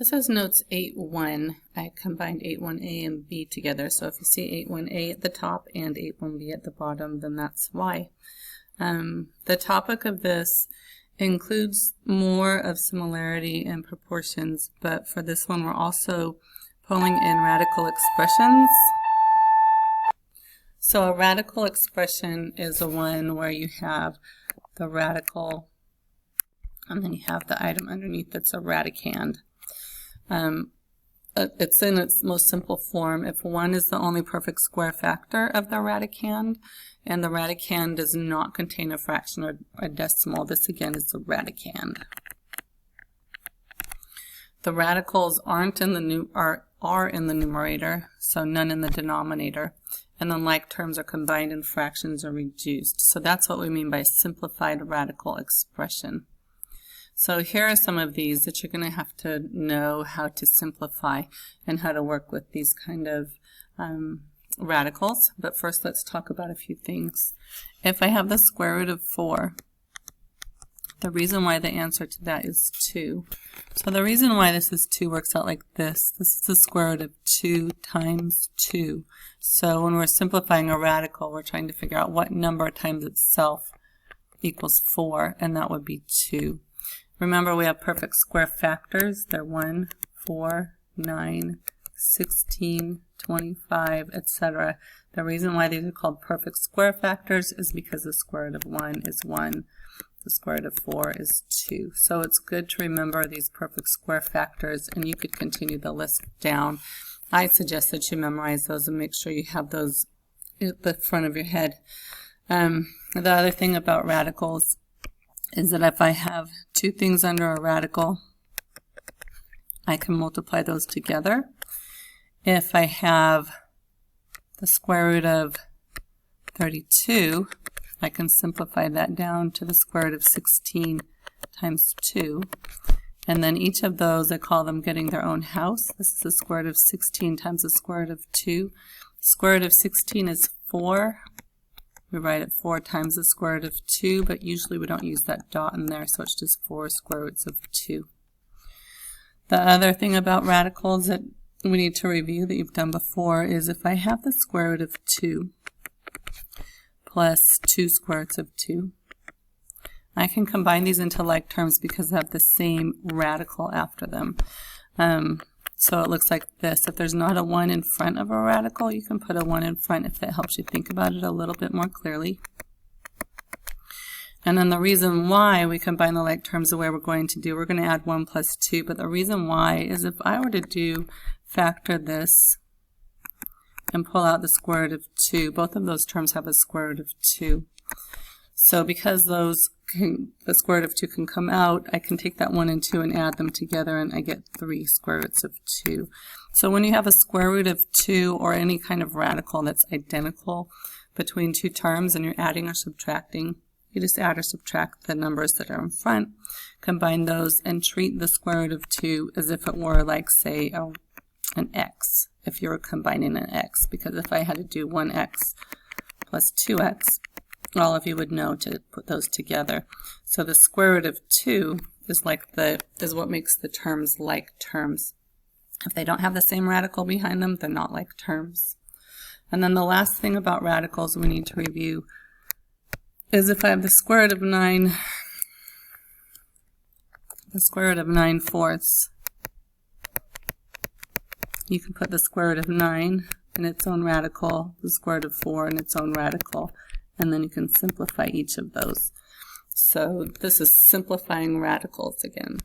This is notes 8.1. I combined 8.1a and b together. So if you see 8.1a at the top and 8.1b at the bottom, then that's why. The topic of this includes more of similarity and proportions, but for this one we're also pulling in radical expressions. So a radical expression is the one where you have the radical and then you have the item underneath that's a radicand. It's in its most simple form if 1 is the only perfect square factor of the radicand and the radicand does not contain a fraction or a decimal. This again is the radicand. The radicals aren't in the are in the numerator, so none in the denominator, and then like terms are combined and fractions are reduced. So that's what we mean by simplified radical expression. So here are some of these that you're going to have to know how to simplify and how to work with these kind of radicals. But first let's talk about a few things. If I have the square root of 4, the reason why the answer to that is 2. So the reason why this is 2 works out like this. This is the square root of 2 times 2. So when we're simplifying a radical, we're trying to figure out what number times itself equals 4, and that would be 2. Remember, we have perfect square factors. They're 1, 4, 9, 16, 25, etc. The reason why these are called perfect square factors is because the square root of 1 is 1. The square root of 4 is 2. So it's good to remember these perfect square factors, and you could continue the list down. I suggest that you memorize those and make sure you have those at the front of your head. The other thing about radicals is that if I have two things under a radical, I can multiply those together. If I have the square root of 32, I can simplify that down to the square root of 16 times 2. And then each of those, I call them getting their own house. This is the square root of 16 times the square root of 2. The square root of 16 is 4. We write it 4 times the square root of 2, but usually we don't use that dot in there, so it's just 4 square roots of 2. The other thing about radicals that we need to review that you've done before is if I have the square root of 2 plus 2 square roots of 2, I can combine these into like terms because they have the same radical after them. So it looks like this. If there's not a 1 in front of a radical, you can put a 1 in front if that helps you think about it a little bit more clearly. And then the reason why we combine the like terms the way we're going to do, we're going to add 1 plus 2, but the reason why is if I were to factor this and pull out the square root of 2, both of those terms have a square root of 2. So because the square root of 2 can come out, I can take that 1 and 2 and add them together, and I get 3 square roots of 2. So when you have a square root of 2 or any kind of radical that's identical between two terms and you're adding or subtracting, you just add or subtract the numbers that are in front, combine those, and treat the square root of 2 as if it were like, say, an x, if you were combining an x. Because if I had to do 1x plus 2x, all of you would know to put those together. So the square root of 2 is what makes the terms like terms. If they don't have the same radical behind them, they're not like terms. And then the last thing about radicals we need to review is if I have the square root of 9 fourths, you can put the square root of 9 in its own radical, the square root of 4 in its own radical, and then you can simplify each of those. So this is simplifying radicals again.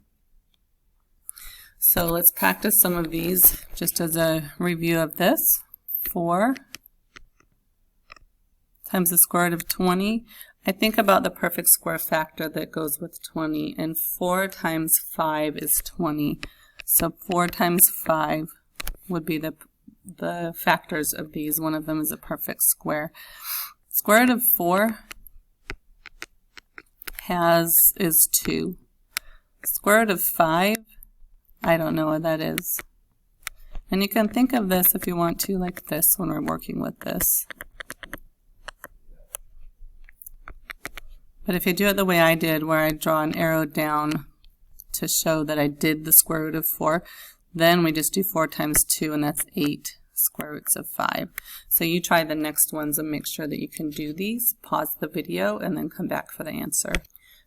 So let's practice some of these just as a review of this. 4 times the square root of 20. I think about the perfect square factor that goes with 20, and 4 times 5 is 20. So 4 times 5 would be the factors of these. One of them is a perfect square. Square root of 4 is 2. Square root of 5, I don't know what that is. And you can think of this if you want to like this when we're working with this. But if you do it the way I did, where I draw an arrow down to show that I did the square root of 4. Then we just do 4 times 2, and that's 8 square roots of 5. So you try the next ones and make sure that you can do these. Pause the video and then come back for the answer.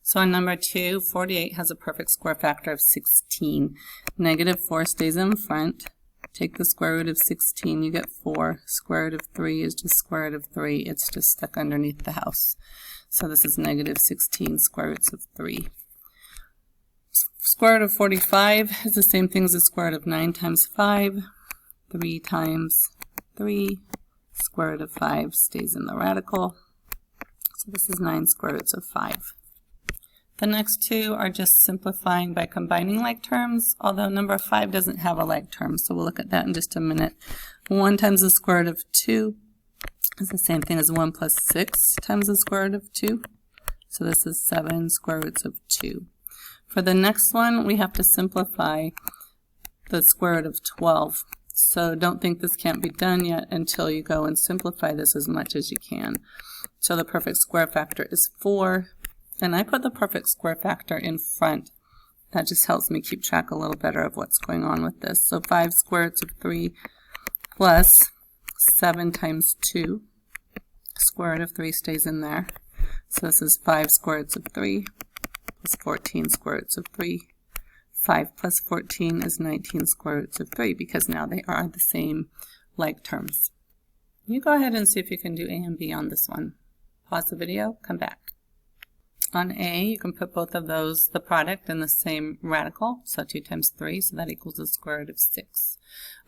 So on number 2, 48 has a perfect square factor of 16. Negative 4 stays in front. Take the square root of 16, you get 4. Square root of 3 is just square root of 3. It's just stuck underneath the house. So this is negative 16 square roots of 3. Square root of 45 is the same thing as the square root of 9 times 5. 3 times 3. Square root of 5 stays in the radical. So this is 9 square roots of 5. The next two are just simplifying by combining like terms, although number 5 doesn't have a like term, so we'll look at that in just a minute. 1 times the square root of 2 is the same thing as 1 plus 6 times the square root of 2. So this is 7 square roots of 2. For the next one, we have to simplify the square root of 12. So don't think this can't be done yet until you go and simplify this as much as you can. So the perfect square factor is 4. And I put the perfect square factor in front. That just helps me keep track a little better of what's going on with this. So 5 square roots of 3 plus 7 times 2. Square root of 3 stays in there. So this is 5 square roots of 3 plus 14 square roots of 3. 5 plus 14 is 19 square roots of 3 because now they are the same like terms. You go ahead and see if you can do A and B on this one. Pause the video, come back. On A, you can put both of those, the product, in the same radical, so 2 times 3, so that equals the square root of 6.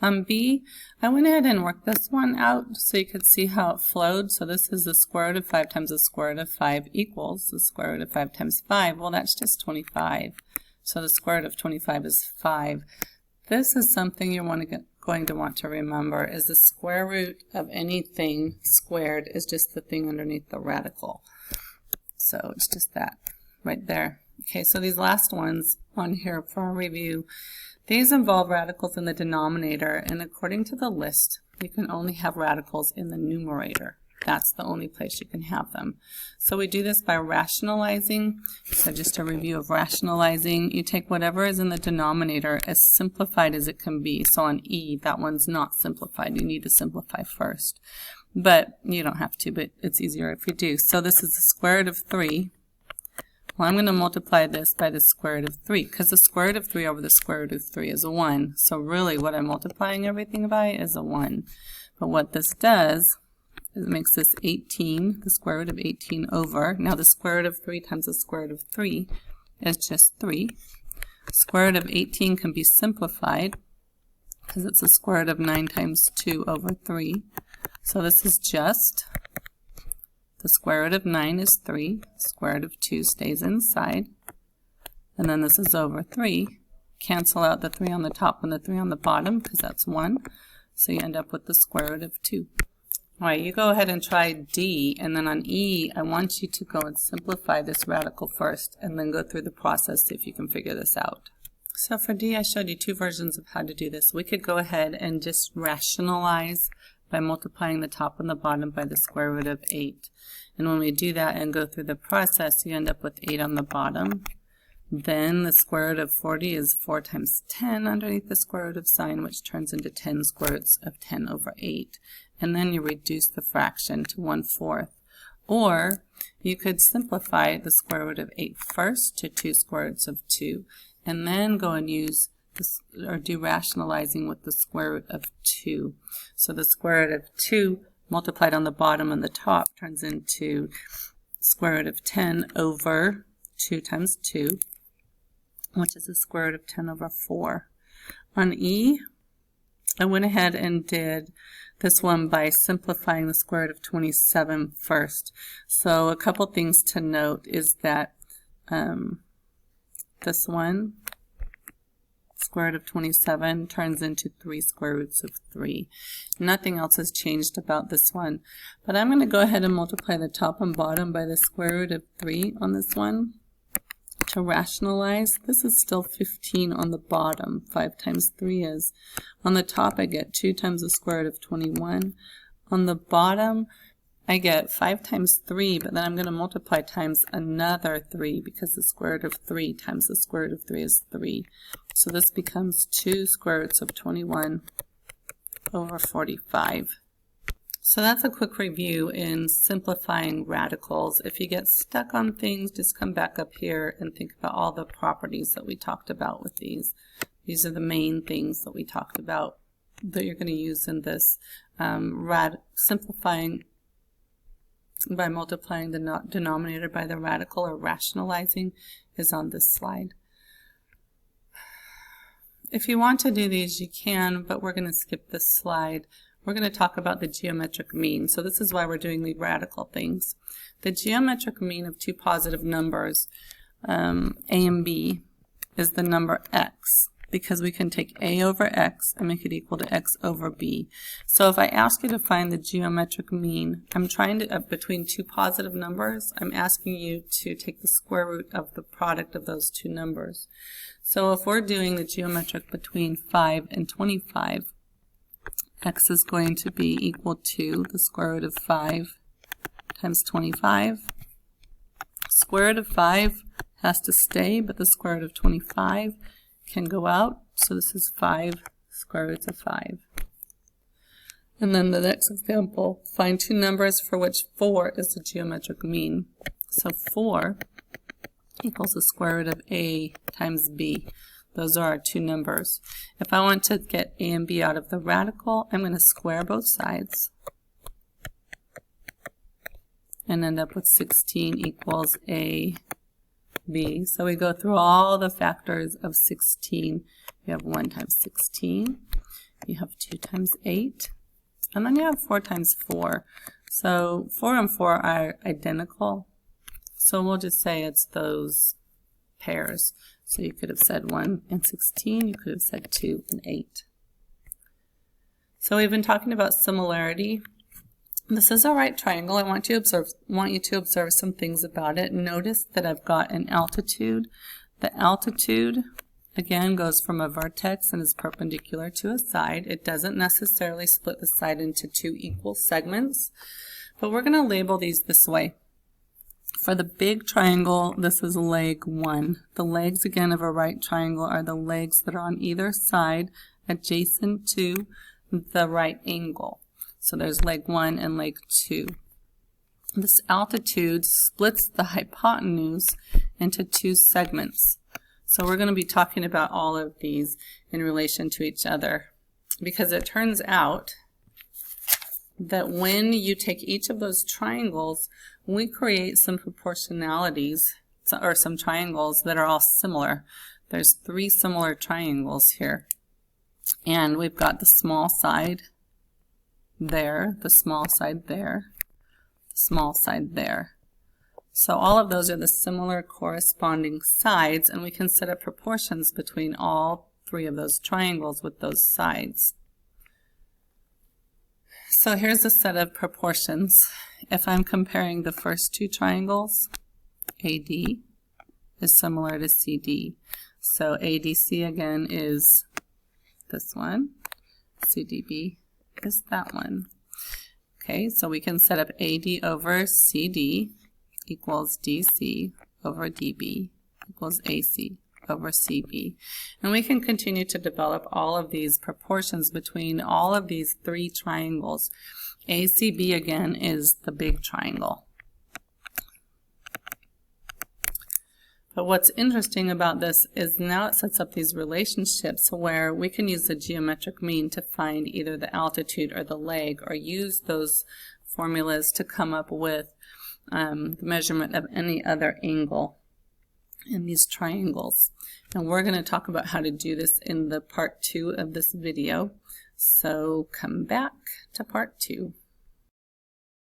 On B, I went ahead and worked this one out so you could see how it flowed. So this is the square root of 5 times the square root of 5 equals the square root of 5 times 5. Well, that's just 25. So the square root of 25 is 5. This is something you're going to want to remember, is the square root of anything squared is just the thing underneath the radical. So it's just that right there. Okay, so these last ones on here for our review, these involve radicals in the denominator, and according to the list, you can only have radicals in the numerator. That's the only place you can have them. So we do this by rationalizing. So just a review of rationalizing, you take whatever is in the denominator as simplified as it can be. So on E, that one's not simplified. You need to simplify first. But you don't have to, but it's easier if you do. So this is the square root of 3. Well, I'm going to multiply this by the square root of 3, because the square root of 3 over the square root of 3 is a 1. So really what I'm multiplying everything by is a 1. But what this does is it makes this 18, the square root of 18 over. Now the square root of 3 times the square root of 3 is just 3. Square root of 18 can be simplified because it's the square root of 9 times 2 over 3. So this is just the square root of 9 is 3. Square root of 2 stays inside. And then this is over 3. Cancel out the 3 on the top and the 3 on the bottom because that's 1. So you end up with the square root of 2. All right, you go ahead and try D, and then on E, I want you to go and simplify this radical first and then go through the process, see if you can figure this out. So for D, I showed you 2 versions of how to do this. We could go ahead and just rationalize by multiplying the top and the bottom by the square root of 8. And when we do that and go through the process, you end up with 8 on the bottom. Then the square root of 40 is 4 times 10 underneath the square root of sign, which turns into 10 square roots of 10 over 8. And then you reduce the fraction to 1/4. Or you could simplify the square root of 8 first to 2 square roots of 2, and then go and use this, or do rationalizing with the square root of 2. So the square root of 2 multiplied on the bottom and the top turns into square root of 10 over 2 times 2, which is the square root of 10 over 4. On E, I went ahead and did this one by simplifying the square root of 27 first. So a couple things to note is that this one, square root of 27, turns into 3 square roots of 3. Nothing else has changed about this one. But I'm going to go ahead and multiply the top and bottom by the square root of 3 on this one. To rationalize, this is still 15 on the bottom. 5 times 3 is. On the top, I get 2 times the square root of 21. On the bottom, I get 5 times 3, but then I'm going to multiply times another 3 because the square root of 3 times the square root of 3 is 3. So this becomes 2 square roots of 21 over 45. So that's a quick review in simplifying radicals. If you get stuck on things, just come back up here and think about all the properties that we talked about with these. These are the main things that we talked about that you're going to use in this simplifying by multiplying the denominator by the radical, or rationalizing, is on this slide. If you want to do these, you can, but we're going to skip this slide. We're going to talk about the geometric mean. So this is why we're doing the radical things. The geometric mean of two positive numbers, a and b, is the number x, because we can take a over x and make it equal to x over b. So if I ask you to find the geometric mean, I'm trying to, between two positive numbers, I'm asking you to take the square root of the product of those two numbers. So if we're doing the geometric between 5 and 25, x is going to be equal to the square root of 5 times 25. Square root of 5 has to stay, but the square root of 25 can go out. So this is 5 square roots of 5. And then the next example, find two numbers for which 4 is the geometric mean. So 4 equals the square root of a times b. Those are our two numbers. If I want to get a and b out of the radical, I'm going to square both sides and end up with 16 equals a b. So we go through all the factors of 16. You have 1 times 16, you have 2 times 8, and then you have 4 times 4. So 4 and 4 are identical. So we'll just say it's those pairs. So you could have said 1 and 16, you could have said 2 and 8. So we've been talking about similarity. This is a right triangle. I want you to observe some things about it. Notice that I've got an altitude. The altitude, again, goes from a vertex and is perpendicular to a side. It doesn't necessarily split the side into two equal segments, but we're going to label these this way. For the big triangle, this is leg 1. The legs, again, of a right triangle are the legs that are on either side adjacent to the right angle. So there's leg 1 and leg 2. This altitude splits the hypotenuse into two segments. So we're going to be talking about all of these in relation to each other, because it turns out that when you take each of those triangles, we create some proportionalities, or some triangles that are all similar. There's 3 similar triangles here. And we've got the small side there, the small side there, the small side there. So all of those are the similar corresponding sides, and we can set up proportions between all 3 of those triangles with those sides. So here's a set of proportions. If I'm comparing the first 2 triangles, AD is similar to CD. So ADC again is this one, CDB is that one. Okay, so we can set up AD over CD equals DC over DB equals AC over CB. And we can continue to develop all of these proportions between all of these 3 triangles. ACB again is the big triangle. But what's interesting about this is now it sets up these relationships where we can use the geometric mean to find either the altitude or the leg, or use those formulas to come up with the measurement of any other angle in these triangles. And we're going to talk about how to do this in the part 2 of this video. So come back to part 2.